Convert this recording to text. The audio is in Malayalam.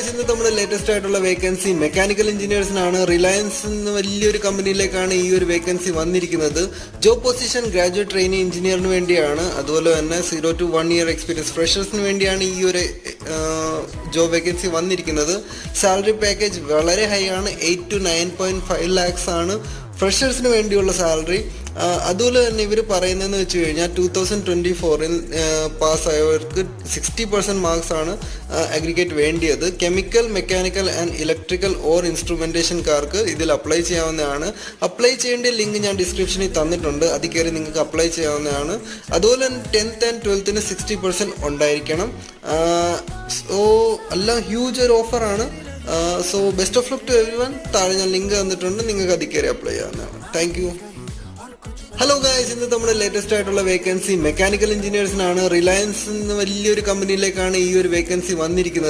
ഗൈസ്, ഇന്ന് നമ്മുടെ ലേറ്റസ്റ്റ് ആയിട്ടുള്ള വേക്കൻസി മെക്കാനിക്കൽ എഞ്ചിനീയേഴ്സിനാണ്. റിലയൻസ് എന്ന വലിയൊരു കമ്പനിയിലേക്കാണ് ഈ ഒരു വേക്കൻസി വന്നിരിക്കുന്നത്. ജോബ് പൊസിഷൻ ഗ്രാജുവേറ്റ് ട്രെയിനി എഞ്ചിനീയറിന് വേണ്ടിയാണ്. അതുപോലെ തന്നെ 0 to 1 year എക്സ്പീരിയൻസ് ഫ്രഷേഴ്സിന് വേണ്ടിയാണ് ഈ ഒരു ജോബ് വേക്കൻസി വന്നിരിക്കുന്നത്. സാലറി പാക്കേജ് വളരെ ഹൈ ആണ്. 8 to 9.5 lakhs ആണ് ഫ്രഷേഴ്സിന് വേണ്ടിയുള്ള സാലറി. അതുപോലെ തന്നെ ഇവർ പറയുന്നതെന്ന് വെച്ച് കഴിഞ്ഞാൽ 2024 പാസ്സായവർക്ക് 60% മാർക്സ് ആണ് അഗ്രിഗേറ്റ് വേണ്ടിയത്. Chemical, mechanical and electrical or ഇൻസ്ട്രുമെൻറ്റേഷൻകാർക്ക് ഇതിൽ അപ്ലൈ ചെയ്യാവുന്നതാണ്. അപ്ലൈ ചെയ്യേണ്ട ലിങ്ക് ഞാൻ ഡിസ്ക്രിപ്ഷനിൽ തന്നിട്ടുണ്ട്, അതിൽ കയറി നിങ്ങൾക്ക് അപ്ലൈ ചെയ്യാവുന്നതാണ്. അതുപോലെ തന്നെ 10th and 12th 60% ഉണ്ടായിരിക്കണം. സോ എല്ലാം ഹ്യൂജ് ഒരു ഓഫറാണ്. So best of luck to everyone. താഴെ ഞാൻ ലിങ്ക് തന്നിട്ടുണ്ട്, നിങ്ങൾക്ക് അതിൽ കയറി അപ്ലൈ ചെയ്യാവുന്നതാണ്. Thank you. ഹലോ ഗായ്സ്, ഇന്ന് നമ്മുടെ ലേറ്റസ്റ്റ് ആയിട്ടുള്ള വേക്കൻസി മെക്കാനിക്കൽ എഞ്ചിനീയേഴ്സിനാണ്. റിലയൻസ് എന്ന വലിയൊരു കമ്പനിയിലേക്കാണ് ഈ ഒരു വേക്കൻസി വന്നിരിക്കുന്നത്.